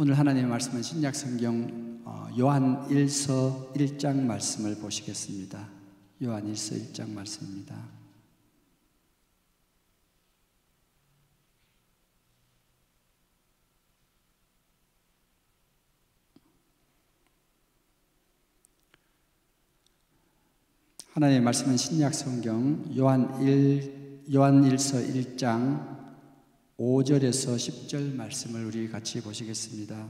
오늘 하나님의 말씀은 신약성경 요한 1서 1장 말씀을 보시겠습니다. 요한 1서 1장 말씀입니다. 하나님의 말씀은 신약성경 요한 1서 1장 5절에서 10절 말씀을 우리 같이 보시겠습니다.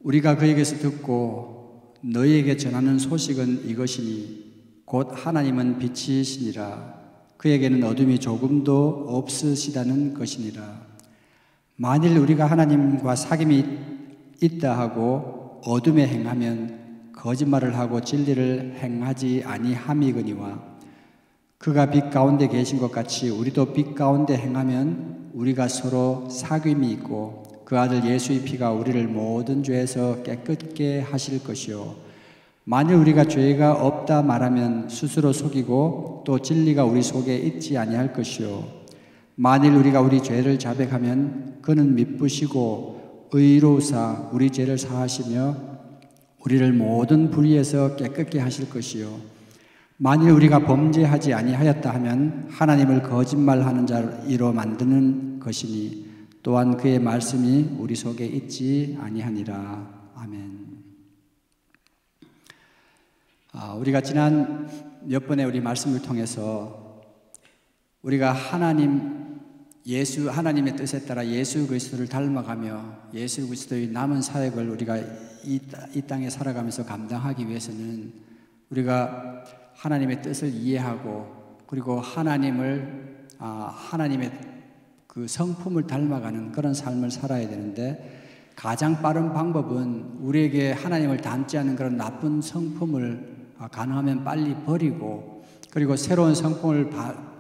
우리가 그에게서 듣고 너희에게 전하는 소식은 이것이니 곧 하나님은 빛이시니라. 그에게는 어둠이 조금도 없으시다는 것이니라. 만일 우리가 하나님과 사귐이 있다 하고 어둠에 행하면 거짓말을 하고 진리를 행하지 아니함이거니와 그가 빛 가운데 계신 것 같이 우리도 빛 가운데 행하면 우리가 서로 사귐이 있고 그 아들 예수의 피가 우리를 모든 죄에서 깨끗게 하실 것이요 만일 우리가 죄가 없다 말하면 스스로 속이고 또 진리가 우리 속에 있지 아니할 것이요 만일 우리가 우리 죄를 자백하면 그는 미쁘시고 의로우사 우리 죄를 사하시며 우리를 모든 불의에서 깨끗게 하실 것이요 만일 우리가 범죄하지 아니하였다 하면 하나님을 거짓말하는 자로 만드는 것이니 또한 그의 말씀이 우리 속에 있지 아니하니라. 아멘. 우리가 지난 몇 번의 우리 말씀을 통해서 우리가 하나님의 뜻에 따라 예수 그리스도를 닮아가며 예수 그리스도의 남은 사역을 우리가 이 땅에 살아가면서 감당하기 위해서는 우리가 하나님의 뜻을 이해하고 그리고 하나님의 그 성품을 닮아가는 그런 삶을 살아야 되는데 가장 빠른 방법은 우리에게 하나님을 닮지 않는 그런 나쁜 성품을 가능하면 빨리 버리고 그리고 새로운 성품을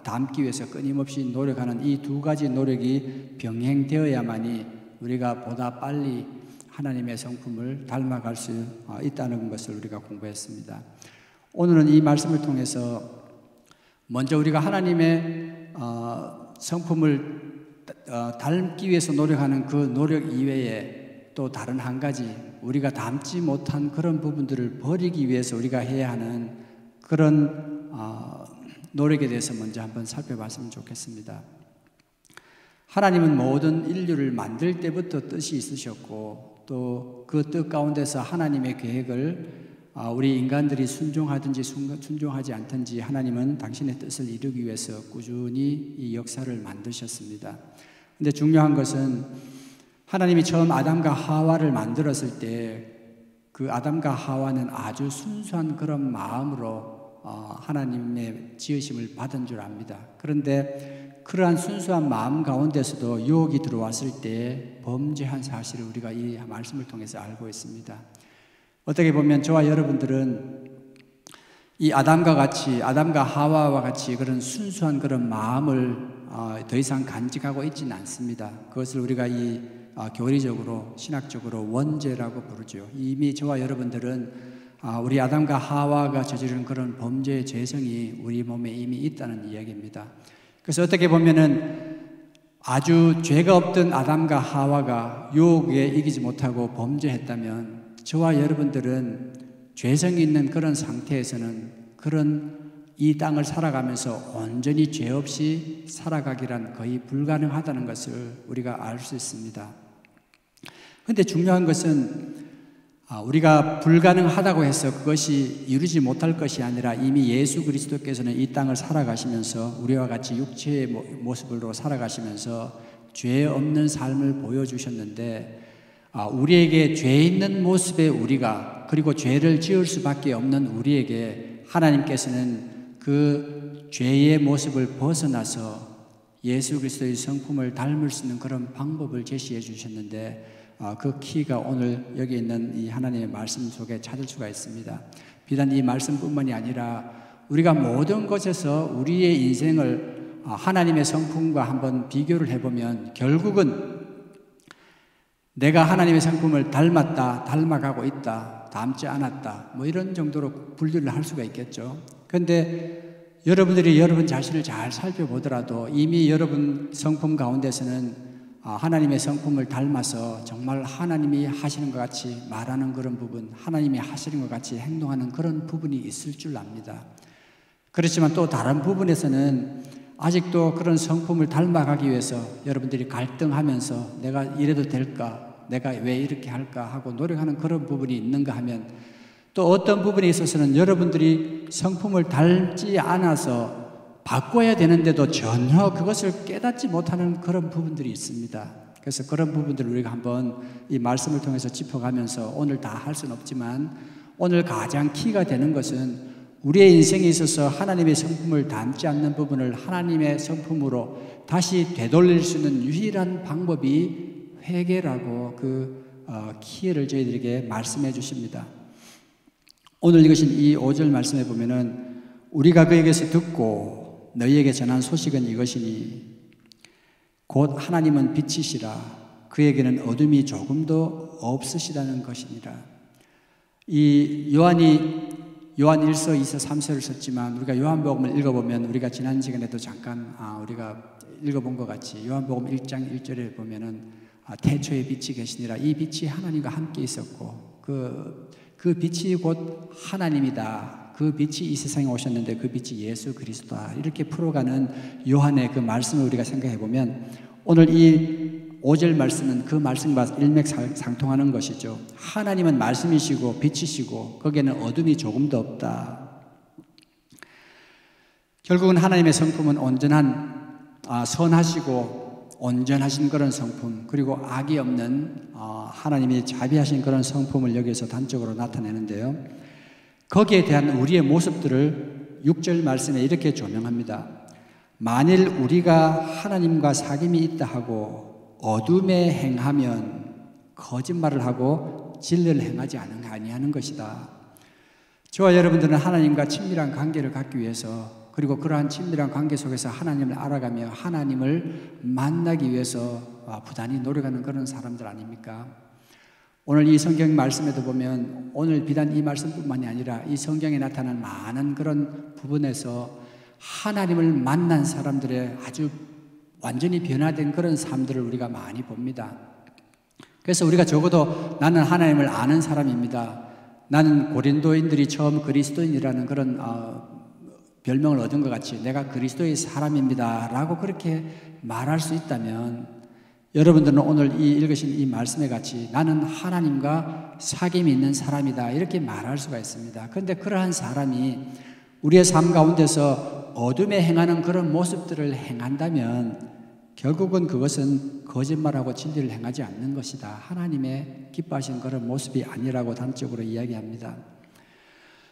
담기 위해서 끊임없이 노력하는 이 두 가지 노력이 병행되어야만이 우리가 보다 빨리 하나님의 성품을 닮아갈 수 있다는 것을 우리가 공부했습니다. 오늘은 이 말씀을 통해서 먼저 우리가 하나님의 성품을 닮기 위해서 노력하는 그 노력 이외에 또 다른 한 가지 우리가 닮지 못한 그런 부분들을 버리기 위해서 우리가 해야 하는 그런 노력에 대해서 먼저 한번 살펴봤으면 좋겠습니다. 하나님은 모든 인류를 만들 때부터 뜻이 있으셨고 또 그 뜻 가운데서 하나님의 계획을 우리 인간들이 순종하든지 순종하지 않든지 하나님은 당신의 뜻을 이루기 위해서 꾸준히 이 역사를 만드셨습니다. 그런데 중요한 것은 하나님이 처음 아담과 하와를 만들었을 때 그 아담과 하와는 아주 순수한 그런 마음으로 하나님의 지으심을 받은 줄 압니다. 그런데 그러한 순수한 마음 가운데서도 유혹이 들어왔을 때 범죄한 사실을 우리가 이 말씀을 통해서 알고 있습니다. 어떻게 보면 저와 여러분들은 이 아담과 하와와 같이 그런 순수한 그런 마음을 더 이상 간직하고 있지는 않습니다. 그것을 우리가 이 교리적으로 신학적으로 원죄라고 부르죠. 이미 저와 여러분들은 우리 아담과 하와가 저지른 그런 범죄의 죄성이 우리 몸에 이미 있다는 이야기입니다. 그래서 어떻게 보면은 아주 죄가 없던 아담과 하와가 유혹에 이기지 못하고 범죄했다면 저와 여러분들은 죄성이 있는 그런 상태에서는 그런 이 땅을 살아가면서 온전히 죄 없이 살아가기란 거의 불가능하다는 것을 우리가 알 수 있습니다. 그런데 중요한 것은 우리가 불가능하다고 해서 그것이 이루지 못할 것이 아니라 이미 예수 그리스도께서는 이 땅을 살아가시면서 우리와 같이 육체의 모습으로 살아가시면서 죄 없는 삶을 보여주셨는데 우리에게 죄 있는 모습의 우리가 그리고 죄를 지을 수밖에 없는 우리에게 하나님께서는 그 죄의 모습을 벗어나서 예수 그리스도의 성품을 닮을 수 있는 그런 방법을 제시해 주셨는데 그 키가 오늘 여기 있는 이 하나님의 말씀 속에 찾을 수가 있습니다. 비단 이 말씀뿐만이 아니라 우리가 모든 것에서 우리의 인생을 하나님의 성품과 한번 비교를 해보면 결국은 내가 하나님의 성품을 닮았다, 닮아가고 있다, 닮지 않았다 이런 정도로 분류를 할 수가 있겠죠. 그런데 여러분들이 여러분 자신을 잘 살펴보더라도 이미 여러분 성품 가운데서는 하나님의 성품을 닮아서 정말 하나님이 하시는 것 같이 말하는 그런 부분, 하나님이 하시는 것 같이 행동하는 그런 부분이 있을 줄 압니다. 그렇지만 또 다른 부분에서는 아직도 그런 성품을 닮아가기 위해서 여러분들이 갈등하면서 내가 이래도 될까? 내가 왜 이렇게 할까? 하고 노력하는 그런 부분이 있는가 하면 또 어떤 부분에 있어서는 여러분들이 성품을 닮지 않아서 바꿔야 되는데도 전혀 그것을 깨닫지 못하는 그런 부분들이 있습니다. 그래서 그런 부분들을 우리가 한번 이 말씀을 통해서 짚어가면서 오늘 다 할 수는 없지만 오늘 가장 키가 되는 것은 우리의 인생에 있어서 하나님의 성품을 닮지 않는 부분을 하나님의 성품으로 다시 되돌릴 수 있는 유일한 방법이 회개라고 기회를 저희들에게 말씀해 주십니다. 오늘 읽으신 이 5절 말씀에 보면은 우리가 그에게서 듣고 너희에게 전한 소식은 이것이니 곧 하나님은 빛이시라 그에게는 어둠이 조금도 없으시다는 것이니라. 이 요한 1서, 2서, 3서를 썼지만 우리가 요한복음을 읽어보면 우리가 지난 시간에도 잠깐 우리가 읽어본 것 같이 요한복음 1장 1절에 보면은 태초에 빛이 계시니라. 이 빛이 하나님과 함께 있었고 그 빛이 곧 하나님이다. 그 빛이 이 세상에 오셨는데 그 빛이 예수 그리스도다. 이렇게 풀어가는 요한의 그 말씀을 우리가 생각해 보면 오늘 이 5절 말씀은 그 말씀과 일맥상통하는 것이죠. 하나님은 말씀이시고 빛이시고 거기에는 어둠이 조금도 없다. 결국은 하나님의 성품은 온전한 선하시고 온전하신 그런 성품, 그리고 악이 없는 하나님이 자비하신 그런 성품을 여기서 단적으로 나타내는데요. 거기에 대한 우리의 모습들을 6절 말씀에 이렇게 조명합니다. 만일 우리가 하나님과 사귐이 있다 하고 어둠에 행하면 거짓말을 하고 진리를 행하지 아니하는 것이다. 저와 여러분들은 하나님과 친밀한 관계를 갖기 위해서, 그리고 그러한 친밀한 관계 속에서 하나님을 알아가며 하나님을 만나기 위해서 부단히 노력하는 그런 사람들 아닙니까? 오늘 이 성경 말씀에도 보면 오늘 비단 이 말씀뿐만이 아니라 이 성경에 나타난 많은 그런 부분에서 하나님을 만난 사람들의 아주 완전히 변화된 그런 삶들을 우리가 많이 봅니다. 그래서 우리가 적어도 나는 하나님을 아는 사람입니다. 나는 고린도인들이 처음 그리스도인이라는 그런 별명을 얻은 것 같이 내가 그리스도의 사람입니다 라고 그렇게 말할 수 있다면 여러분들은 오늘 이 읽으신 이 말씀에 같이 나는 하나님과 사귐이 있는 사람이다 이렇게 말할 수가 있습니다. 그런데 그러한 사람이 우리의 삶 가운데서 어둠에 행하는 그런 모습들을 행한다면 결국은 그것은 거짓말하고 진리를 행하지 않는 것이다. 하나님의 기뻐하신 그런 모습이 아니라고 단적으로 이야기합니다.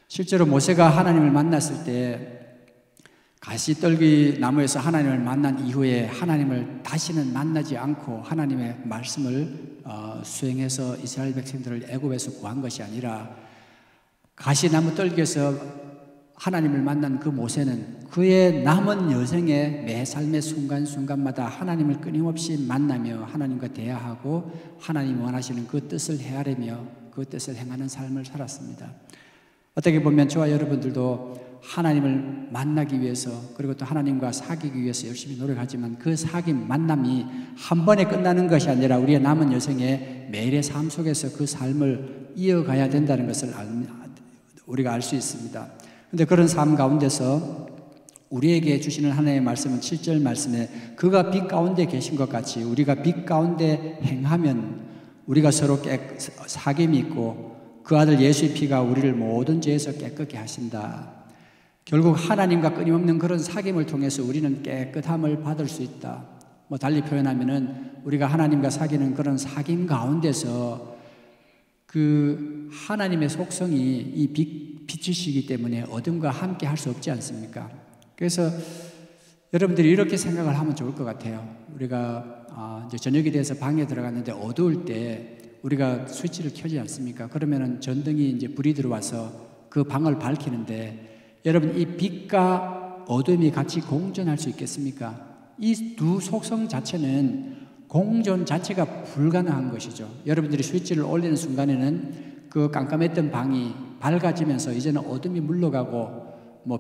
실제로 모세가 하나님을 만났을 때 가시떨기 나무에서 하나님을 만난 이후에 하나님을 다시는 만나지 않고 하나님의 말씀을 수행해서 이스라엘 백성들을 애굽에서 구한 것이 아니라 가시나무 떨기에서 하나님을 만난 그 모세는 그의 남은 여생의 매 삶의 순간순간마다 하나님을 끊임없이 만나며 하나님과 대화하고 하나님이 원하시는 그 뜻을 헤아리며 그 뜻을 행하는 삶을 살았습니다. 어떻게 보면 저와 여러분들도 하나님을 만나기 위해서 그리고 또 하나님과 사귀기 위해서 열심히 노력하지만 그 사귐 만남이 한 번에 끝나는 것이 아니라 우리의 남은 여생의 매일의 삶 속에서 그 삶을 이어가야 된다는 것을 우리가 알 수 있습니다. 그런데 그런 삶 가운데서 우리에게 주시는 하나님의 말씀은 7절 말씀에 그가 빛 가운데 계신 것 같이 우리가 빛 가운데 행하면 우리가 서로 사귐이 있고 그 아들 예수의 피가 우리를 모든 죄에서 깨끗게 하신다. 결국 하나님과 끊임없는 그런 사귐을 통해서 우리는 깨끗함을 받을 수 있다. 달리 표현하면은 우리가 하나님과 사귀는 그런 사귐 가운데서 그 하나님의 속성이 이 빛이시기 때문에 어둠과 함께 할 수 없지 않습니까? 그래서 여러분들이 이렇게 생각을 하면 좋을 것 같아요. 우리가 이제 저녁이 돼서 방에 들어갔는데 어두울 때 우리가 스위치를 켜지 않습니까? 그러면은 전등이 이제 불이 들어와서 그 방을 밝히는데 여러분 이 빛과 어둠이 같이 공존할 수 있겠습니까? 이 두 속성 자체는 공존 자체가 불가능한 것이죠. 여러분들이 스위치를 올리는 순간에는 그 깜깜했던 방이 밝아지면서 이제는 어둠이 물러가고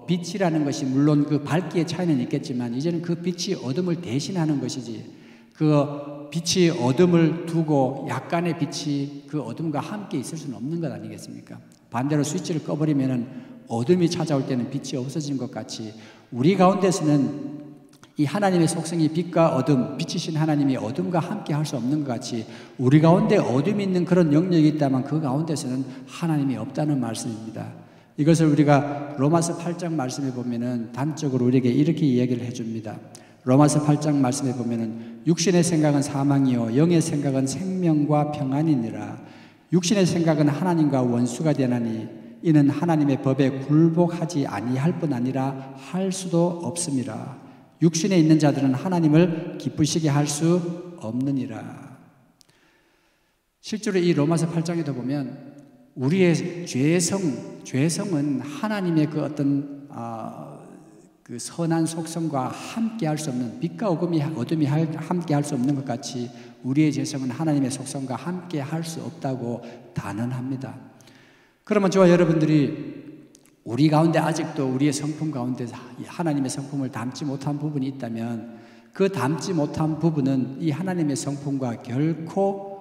빛이라는 것이 물론 그 밝기의 차이는 있겠지만 이제는 그 빛이 어둠을 대신하는 것이지 그 빛이 어둠을 두고 약간의 빛이 그 어둠과 함께 있을 수는 없는 것 아니겠습니까? 반대로 스위치를 꺼버리면은 어둠이 찾아올 때는 빛이 없어지는 것 같이 우리 가운데서는 이 하나님의 속성이 빛과 어둠, 빛이신 하나님이 어둠과 함께 할 수 없는 것 같이 우리 가운데 어둠이 있는 그런 영역이 있다면 그 가운데서는 하나님이 없다는 말씀입니다. 이것을 우리가 로마서 8장 말씀에 보면은 단적으로 우리에게 이렇게 이야기를 해줍니다. 로마서 8장 말씀에 보면은 육신의 생각은 사망이요 영의 생각은 생명과 평안이니라. 육신의 생각은 하나님과 원수가 되나니 이는 하나님의 법에 굴복하지 아니할 뿐 아니라 할 수도 없음이라. 육신에 있는 자들은 하나님을 기쁘시게 할 수 없느니라. 실제로 이 로마서 8장에도 보면 우리의 죄성은 하나님의 그 어떤 그 선한 속성과 함께 할 수 없는 빛과 어둠이 함께 할 수 없는 것 같이 우리의 죄성은 하나님의 속성과 함께 할 수 없다고 단언합니다. 그러면 저와 여러분들이 우리 가운데 아직도 우리의 성품 가운데 하나님의 성품을 담지 못한 부분이 있다면 그 담지 못한 부분은 이 하나님의 성품과 결코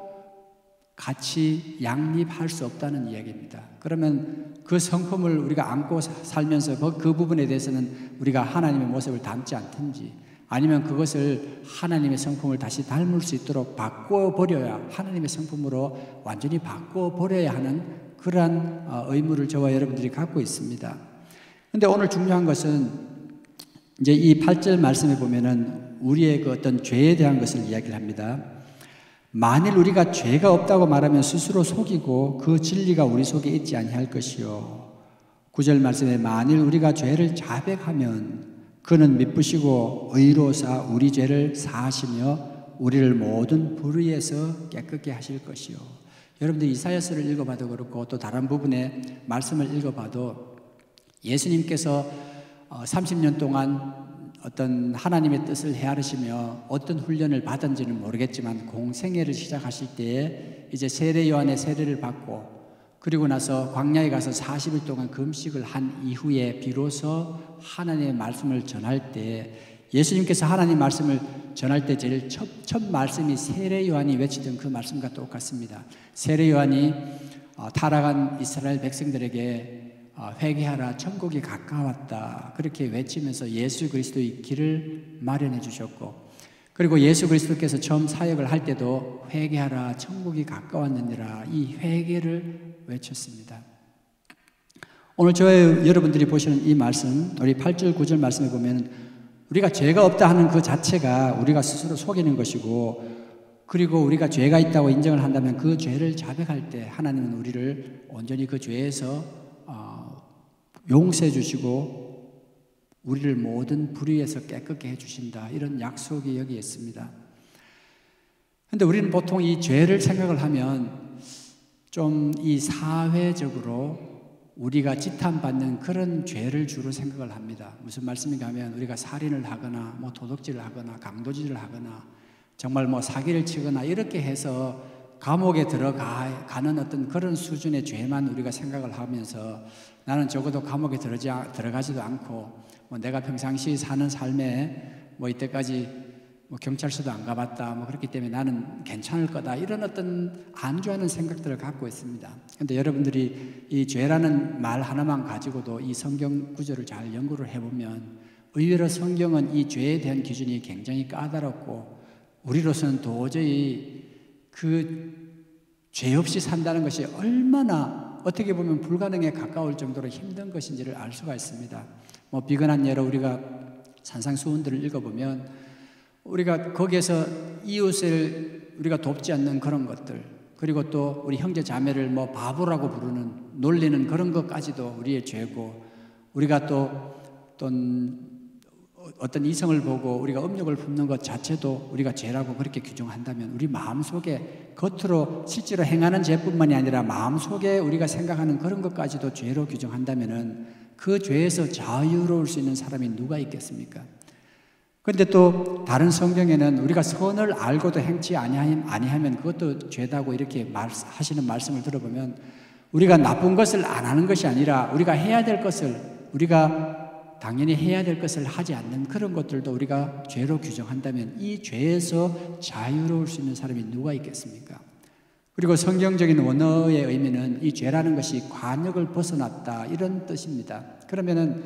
같이 양립할 수 없다는 이야기입니다. 그러면 그 성품을 우리가 안고 살면서 그 부분에 대해서는 우리가 하나님의 모습을 담지 않든지 아니면 그것을 하나님의 성품을 다시 닮을 수 있도록 바꿔버려야 하나님의 성품으로 완전히 바꿔버려야 하는 그러한 의무를 저와 여러분들이 갖고 있습니다. 그런데 오늘 중요한 것은 이제 이 8절 말씀에 보면은 우리의 그 어떤 죄에 대한 것을 이야기를 합니다. 만일 우리가 죄가 없다고 말하면 스스로 속이고 그 진리가 우리 속에 있지 아니할 것이요. 9절 말씀에 만일 우리가 죄를 자백하면 그는 미쁘시고 의로사 우리 죄를 사하시며 우리를 모든 불의에서 깨끗게 하실 것이요. 여러분들 이사야서를 읽어봐도 그렇고 또 다른 부분의 말씀을 읽어봐도 예수님께서 30년 동안 어떤 하나님의 뜻을 헤아리시며 어떤 훈련을 받은지는 모르겠지만 공생애를 시작하실 때에 이제 세례 요한의 세례를 받고 그리고 나서 광야에 가서 40일 동안 금식을 한 이후에 비로소 하나님의 말씀을 전할 때 예수님께서 하나님 말씀을 전할 때 제일 첫 말씀이 세례 요한이 외치던 그 말씀과 똑같습니다. 세례 요한이 타락한 이스라엘 백성들에게 회개하라 천국이 가까웠다 그렇게 외치면서 예수 그리스도의 길을 마련해 주셨고 그리고 예수 그리스도께서 처음 사역을 할 때도 회개하라 천국이 가까웠느니라 이 회개를 외쳤습니다. 오늘 저와 여러분들이 보시는 이 말씀 우리 8절 9절 말씀에 보면 우리가 죄가 없다 하는 그 자체가 우리가 스스로 속이는 것이고 그리고 우리가 죄가 있다고 인정을 한다면 그 죄를 자백할 때 하나님은 우리를 온전히 그 죄에서 용서해 주시고 우리를 모든 불의에서 깨끗게 해 주신다 이런 약속이 여기에 있습니다. 그런데 우리는 보통 이 죄를 생각을 하면 좀 이 사회적으로 우리가 지탄받는 그런 죄를 주로 생각을 합니다. 무슨 말씀인가 하면 우리가 살인을 하거나 뭐 도둑질을 하거나 강도질을 하거나 정말 뭐 사기를 치거나 이렇게 해서 감옥에 들어가는 어떤 그런 수준의 죄만 우리가 생각을 하면서 나는 적어도 감옥에 들어가지도 않고 뭐 내가 평상시 사는 삶에 뭐 이때까지 뭐 경찰서도 안 가봤다 뭐 그렇기 때문에 나는 괜찮을 거다 이런 어떤 안주하는 생각들을 갖고 있습니다. 그런데 여러분들이 이 죄라는 말 하나만 가지고도 이 성경 구절을 잘 연구를 해보면 의외로 성경은 이 죄에 대한 기준이 굉장히 까다롭고 우리로서는 도저히 그 죄 없이 산다는 것이 얼마나 어떻게 보면 불가능에 가까울 정도로 힘든 것인지를 알 수가 있습니다. 뭐 비근한 예로 우리가 산상수훈들을 읽어보면 우리가 거기에서 이웃을 우리가 돕지 않는 그런 것들 그리고 또 우리 형제 자매를 뭐 바보라고 부르는 놀리는 그런 것까지도 우리의 죄고 우리가 또 어떤 이성을 보고 우리가 음욕을 품는 것 자체도 우리가 죄라고 그렇게 규정한다면 우리 마음속에 겉으로 실제로 행하는 죄뿐만이 아니라 마음속에 우리가 생각하는 그런 것까지도 죄로 규정한다면 그 죄에서 자유로울 수 있는 사람이 누가 있겠습니까? 그런데 또 다른 성경에는 우리가 선을 알고도 행치 아니하면 그것도 죄다고 이렇게 하시는 말씀을 들어보면 우리가 나쁜 것을 안 하는 것이 아니라 우리가 해야 될 것을 우리가 당연히 해야 될 것을 하지 않는 그런 것들도 우리가 죄로 규정한다면 이 죄에서 자유로울 수 있는 사람이 누가 있겠습니까? 그리고 성경적인 원어의 의미는 이 죄라는 것이 관역을 벗어났다 이런 뜻입니다. 그러면은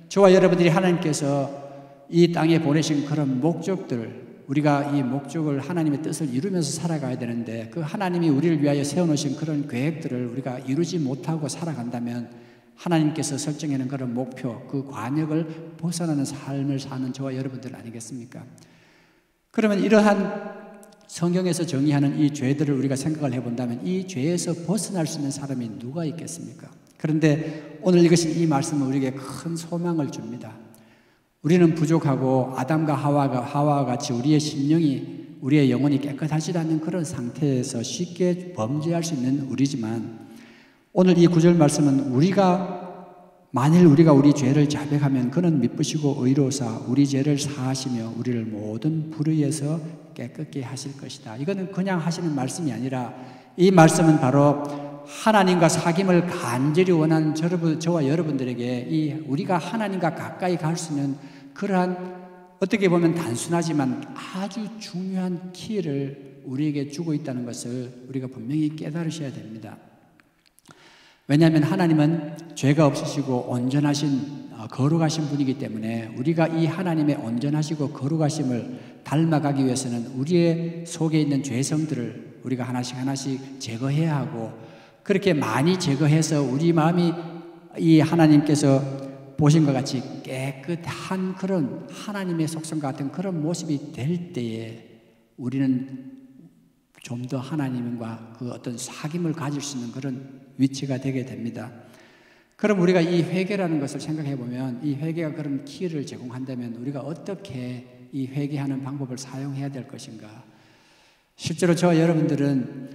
저와 여러분들이 하나님께서 이 땅에 보내신 그런 목적들, 우리가 이 목적을 하나님의 뜻을 이루면서 살아가야 되는데 그 하나님이 우리를 위하여 세워놓으신 그런 계획들을 우리가 이루지 못하고 살아간다면 하나님께서 설정해놓은 그런 목표, 그 관역을 벗어나는 삶을 사는 저와 여러분들 아니겠습니까? 그러면 이러한 성경에서 정의하는 이 죄들을 우리가 생각을 해본다면 이 죄에서 벗어날 수 있는 사람이 누가 있겠습니까? 그런데 오늘 읽으신 이 말씀은 우리에게 큰 소망을 줍니다. 우리는 부족하고 아담과 하와와 같이 우리의 심령이, 우리의 영혼이 깨끗하지 않는 그런 상태에서 쉽게 범죄할 수 있는 우리지만 오늘 이 구절 말씀은 만일 우리가 우리 죄를 자백하면 그는 미쁘시고 의로우사 우리 죄를 사하시며 우리를 모든 불의에서 깨끗게 하실 것이다. 이거는 그냥 하시는 말씀이 아니라 이 말씀은 바로 하나님과 사귐을 간절히 원하는 저와 여러분들에게 우리가 하나님과 가까이 갈 수 있는 그러한 어떻게 보면 단순하지만 아주 중요한 키를 우리에게 주고 있다는 것을 우리가 분명히 깨달으셔야 됩니다. 왜냐하면 하나님은 죄가 없으시고 온전하신 거룩하신 분이기 때문에 우리가 이 하나님의 온전하시고 거룩하심을 닮아가기 위해서는 우리의 속에 있는 죄성들을 우리가 하나씩 제거해야 하고 그렇게 많이 제거해서 우리 마음이 이 하나님께서 보신 것 같이 깨끗한 그런 하나님의 속성 같은 그런 모습이 될 때에 우리는 좀 더 하나님과 그 어떤 사귐을 가질 수 있는 그런 위치가 되게 됩니다. 그럼 우리가 이 회개라는 것을 생각해 보면 이 회개가 그런 키를 제공한다면 우리가 어떻게 이 회개하는 방법을 사용해야 될 것인가? 실제로 저와 여러분들은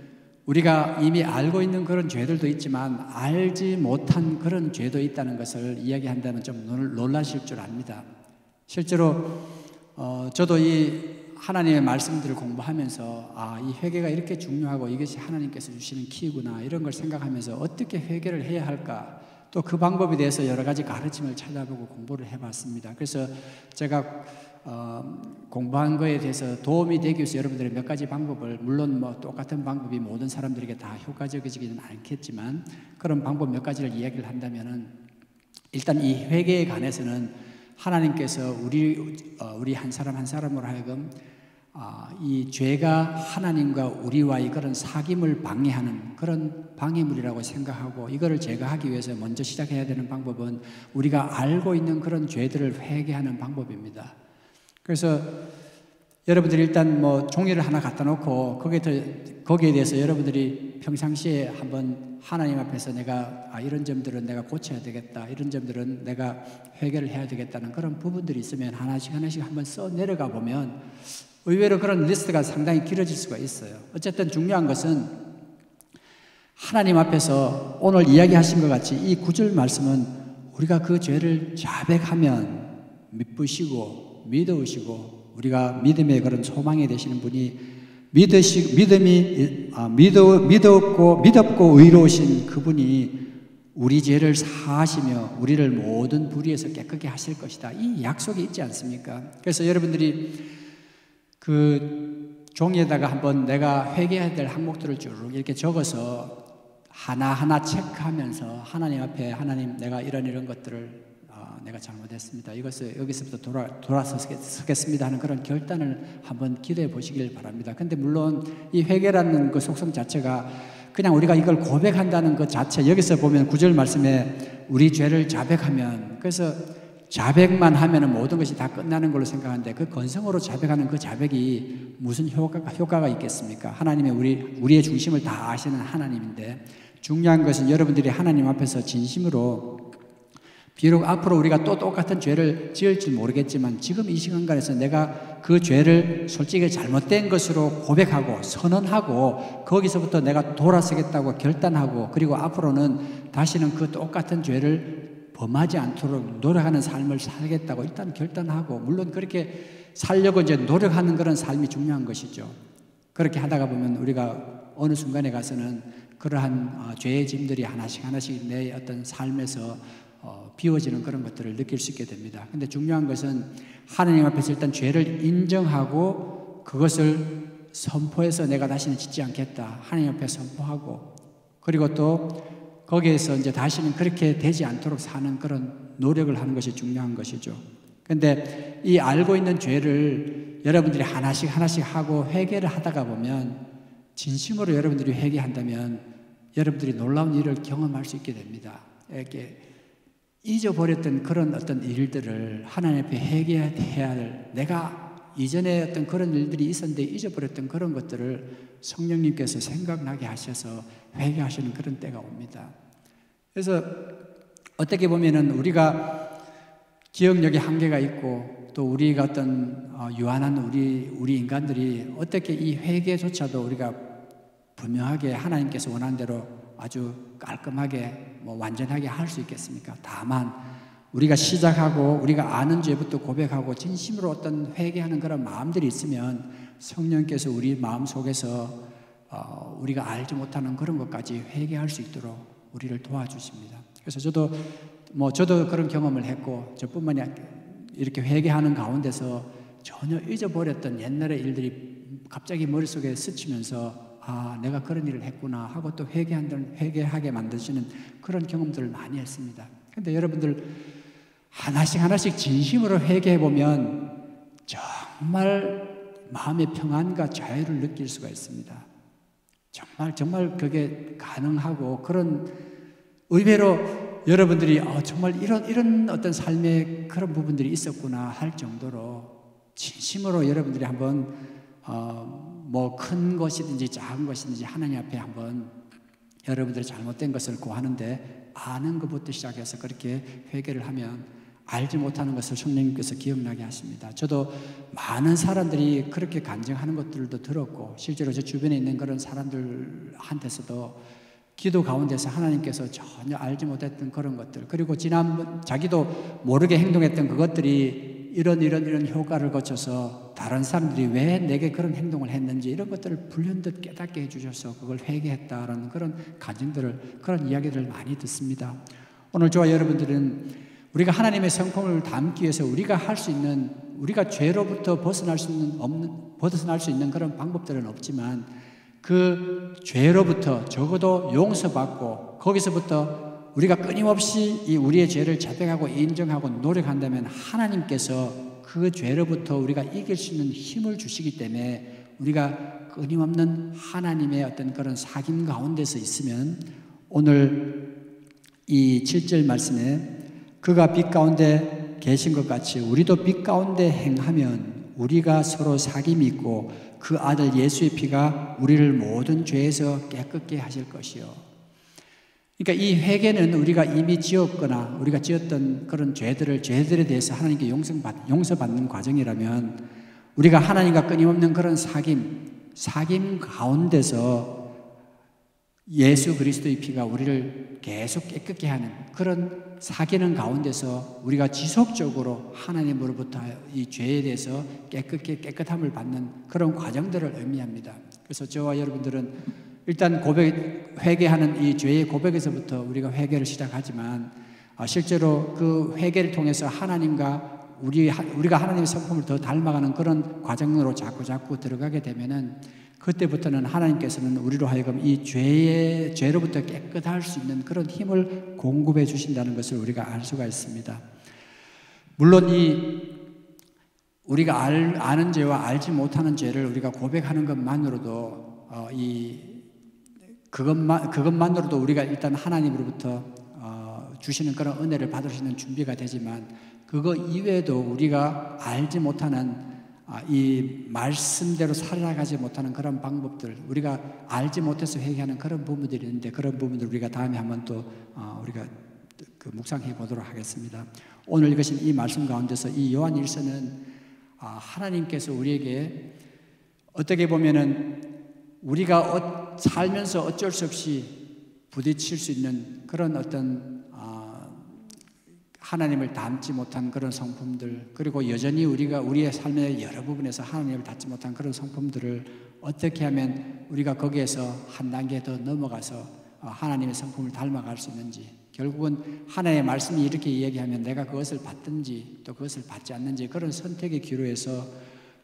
우리가 이미 알고 있는 그런 죄들도 있지만 알지 못한 그런 죄도 있다는 것을 이야기한다면 좀 놀라실 줄 압니다. 실제로 저도 이 하나님의 말씀들을 공부하면서 이 회개가 이렇게 중요하고 이것이 하나님께서 주시는 키구나 이런 걸 생각하면서 어떻게 회개를 해야 할까 또 그 방법에 대해서 여러 가지 가르침을 찾아보고 공부를 해봤습니다. 그래서 제가 공부한 거에 대해서 도움이 되기 위해서 여러분들의 몇 가지 방법을 물론 뭐 똑같은 방법이 모든 사람들에게 다 효과적이지는 않겠지만 그런 방법 몇 가지를 이야기를 한다면은 일단 이 회개에 관해서는 하나님께서 우리 한 사람 한 사람으로 하여금 이 죄가 하나님과 우리와의 그런 사귐을 방해하는 그런 방해물이라고 생각하고 이거를 제거하기 위해서 먼저 시작해야 되는 방법은 우리가 알고 있는 그런 죄들을 회개하는 방법입니다. 그래서 여러분들이 일단 뭐 종이를 하나 갖다 놓고 거기에 대해서 여러분들이 평상시에 한번 하나님 앞에서 내가 이런 점들은 내가 고쳐야 되겠다, 이런 점들은 내가 회개를 해야 되겠다는 그런 부분들이 있으면 하나씩 한번 써 내려가 보면 의외로 그런 리스트가 상당히 길어질 수가 있어요. 어쨌든 중요한 것은 하나님 앞에서 오늘 이야기하신 것 같이 이 구절 말씀은 우리가 그 죄를 자백하면 미쁘시고 믿으시고 우리가 믿음의 그런 소망이 되시는 분이 믿었고 의로우신 그분이 우리 죄를 사하시며 우리를 모든 불의에서 깨끗게 하실 것이다. 이 약속이 있지 않습니까? 그래서 여러분들이 그 종이에다가 한번 내가 회개해야 될 항목들을 쭉 이렇게 적어서 하나하나 체크하면서 하나님 앞에 하나님 내가 이런 것들을 내가 잘못했습니다. 여기서부터 돌아서겠습니다 하는 그런 결단을 한번 기도해 보시길 바랍니다. 근데 물론 이 회개라는 그 속성 자체가 그냥 우리가 이걸 고백한다는 것 자체 여기서 보면 9절 말씀에 우리 죄를 자백하면 그래서 자백만 하면 모든 것이 다 끝나는 걸로 생각하는데 그 건성으로 자백하는 그 자백이 무슨 효과가 있겠습니까? 하나님의 우리의 중심을 다 아시는 하나님인데 중요한 것은 여러분들이 하나님 앞에서 진심으로 비록 앞으로 우리가 또 똑같은 죄를 지을지 모르겠지만 지금 이 시간간에서 내가 그 죄를 솔직히 잘못된 것으로 고백하고 선언하고 거기서부터 내가 돌아서겠다고 결단하고 그리고 앞으로는 다시는 그 똑같은 죄를 범하지 않도록 노력하는 삶을 살겠다고 일단 결단하고 물론 그렇게 살려고 이제 노력하는 그런 삶이 중요한 것이죠. 그렇게 하다가 보면 우리가 어느 순간에 가서는 그러한 죄의 짐들이 하나씩 내 어떤 삶에서 비워지는 그런 것들을 느낄 수 있게 됩니다. 근데 중요한 것은 하나님 앞에서 일단 죄를 인정하고 그것을 선포해서 내가 다시는 짓지 않겠다. 하나님 앞에 선포하고, 그리고 또 거기에서 이제 다시는 그렇게 되지 않도록 사는 그런 노력을 하는 것이 중요한 것이죠. 근데 이 알고 있는 죄를 여러분들이 하나씩 하고 회개를 하다가 보면, 진심으로 여러분들이 회개한다면 여러분들이 놀라운 일을 경험할 수 있게 됩니다. 이렇게 잊어버렸던 그런 어떤 일들을 하나님 앞에 회개해야 할, 내가 이전에 어떤 그런 일들이 있었는데 잊어버렸던 그런 것들을 성령님께서 생각나게 하셔서 회개하시는 그런 때가 옵니다. 그래서 어떻게 보면은 우리가 기억력에 한계가 있고, 또 우리가 어떤 유한한 우리 인간들이 어떻게 이 회개조차도 우리가 분명하게 하나님께서 원하는 대로 아주 깔끔하게 완전하게 할 수 있겠습니까? 다만 우리가 시작하고 우리가 아는 죄부터 고백하고 진심으로 어떤 회개하는 그런 마음들이 있으면 성령께서 우리 마음 속에서 우리가 알지 못하는 그런 것까지 회개할 수 있도록 우리를 도와주십니다. 그래서 저도 그런 경험을 했고, 저뿐만이 이렇게 회개하는 가운데서 전혀 잊어버렸던 옛날의 일들이 갑자기 머릿속에 스치면서 내가 그런 일을 했구나 하고 또 회개하게 만드시는 그런 경험들을 많이 했습니다. 근데 여러분들 하나씩 진심으로 회개해 보면 정말 마음의 평안과 자유를 느낄 수가 있습니다. 정말 그게 가능하고, 그런 의외로 여러분들이 정말 이런 어떤 삶의 그런 부분들이 있었구나 할 정도로 진심으로 여러분들이 한번 큰 것이든지 작은 것이든지 하나님 앞에 한번 여러분들의 잘못된 것을 고하는데, 아는 것부터 시작해서 그렇게 회개를 하면 알지 못하는 것을 성령님께서 기억나게 하십니다. 저도 많은 사람들이 그렇게 간증하는 것들도 들었고, 실제로 제 주변에 있는 그런 사람들한테서도 기도 가운데서 하나님께서 전혀 알지 못했던 그런 것들, 그리고 지난번 자기도 모르게 행동했던 그것들이 이런 효과를 거쳐서 다른 사람들이 왜 내게 그런 행동을 했는지 이런 것들을 불현듯 깨닫게 해주셔서 그걸 회개했다라는 그런 가정들을, 그런 이야기들을 많이 듣습니다. 오늘 저와 여러분들은 우리가 하나님의 성품을 담기 위해서 우리가 할 수 있는, 우리가 죄로부터 벗어날 수 있는 그런 방법들은 없지만, 그 죄로부터 적어도 용서받고 거기서부터 우리가 끊임없이 이 우리의 죄를 자백하고 인정하고 노력한다면 하나님께서 그 죄로부터 우리가 이길 수 있는 힘을 주시기 때문에, 우리가 끊임없는 하나님의 어떤 그런 사귐 가운데서 있으면, 오늘 이 7절 말씀에 그가 빛 가운데 계신 것 같이 우리도 빛 가운데 행하면 우리가 서로 사귐이 있고 그 아들 예수의 피가 우리를 모든 죄에서 깨끗게 하실 것이요. 그러니까 이 회개는 우리가 이미 지었거나 우리가 지었던 그런 죄들에 대해서 하나님께 용서받는 과정이라면, 우리가 하나님과 끊임없는 그런 사귐 가운데서 예수 그리스도의 피가 우리를 계속 깨끗게 하는 그런 사귀는 가운데서 우리가 지속적으로 하나님으로부터 이 죄에 대해서 깨끗함을 받는 그런 과정들을 의미합니다. 그래서 저와 여러분들은 일단 회개하는 이 죄의 고백에서부터 우리가 회개를 시작하지만, 실제로 그 회개를 통해서 하나님과 우리가 하나님의 성품을 더 닮아가는 그런 과정으로 자꾸 들어가게 되면은, 그때부터는 하나님께서는 우리로 하여금 이 죄로부터 깨끗할 수 있는 그런 힘을 공급해 주신다는 것을 우리가 알 수가 있습니다. 물론 우리가 아는 죄와 알지 못하는 죄를 우리가 고백하는 것만으로도 그것만으로도 우리가 일단 하나님으로부터 주시는 그런 은혜를 받을 수 있는 준비가 되지만, 그거 이외에도 우리가 알지 못하는 이 말씀대로 살아가지 못하는 그런 방법들, 우리가 알지 못해서 회개하는 그런 부분들이 있는데, 그런 부분들 우리가 다음에 한번 또 우리가 묵상해 보도록 하겠습니다. 오늘 읽으신 이 말씀 가운데서 이 요한 1서는 하나님께서 우리에게 어떻게 보면은 우리가 살면서 어쩔 수 없이 부딪힐 수 있는 그런 어떤 하나님을 닮지 못한 그런 성품들, 그리고 여전히 우리의 삶의 여러 부분에서 하나님을 닮지 못한 그런 성품들을 어떻게 하면 우리가 거기에서 한 단계 더 넘어가서 하나님의 성품을 닮아갈 수 있는지, 결국은 하나님의 말씀이 이렇게 이야기하면 내가 그것을 받든지 또 그것을 받지 않는지 그런 선택의 기로에서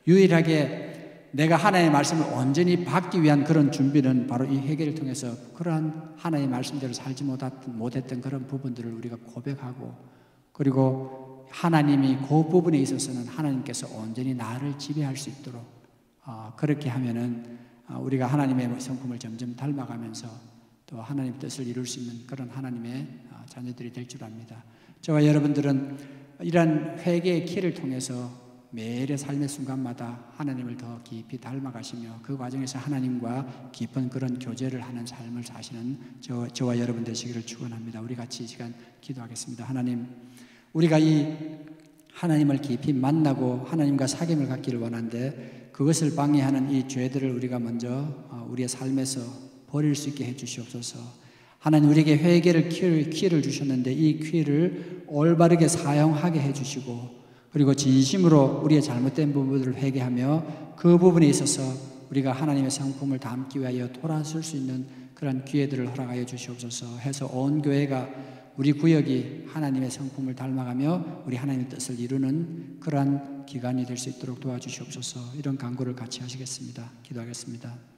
유일하게 내가 하나님의 말씀을 온전히 받기 위한 그런 준비는 바로 이 회개를 통해서 그러한 하나님의 말씀대로 살지 못했던 그런 부분들을 우리가 고백하고, 그리고 하나님이 그 부분에 있어서는 하나님께서 온전히 나를 지배할 수 있도록 그렇게 하면은 우리가 하나님의 성품을 점점 닮아가면서 또 하나님의 뜻을 이룰 수 있는 그런 하나님의 자녀들이 될 줄 압니다. 저와 여러분들은 이러한 회개의 키를 통해서 매일의 삶의 순간마다 하나님을 더 깊이 닮아가시며 그 과정에서 하나님과 깊은 그런 교제를 하는 삶을 사시는 저와 여러분 되시기를 축원합니다. 우리 같이 이 시간 기도하겠습니다. 하나님, 우리가 이 하나님을 깊이 만나고 하나님과 사귐을 갖기를 원하는데 그것을 방해하는 이 죄들을 우리가 먼저 우리의 삶에서 버릴 수 있게 해주시옵소서. 하나님, 우리에게 회개를 기회를 주셨는데 이 기회를 올바르게 사용하게 해주시고, 그리고 진심으로 우리의 잘못된 부분들을 회개하며 그 부분에 있어서 우리가 하나님의 성품을 담기 위하여 돌아설 수 있는 그런 기회들을 허락하여 주시옵소서 해서 온 교회가, 우리 구역이 하나님의 성품을 닮아가며 우리 하나님의 뜻을 이루는 그러한 기간이 될 수 있도록 도와주시옵소서. 이런 간구를 같이 하시겠습니다. 기도하겠습니다.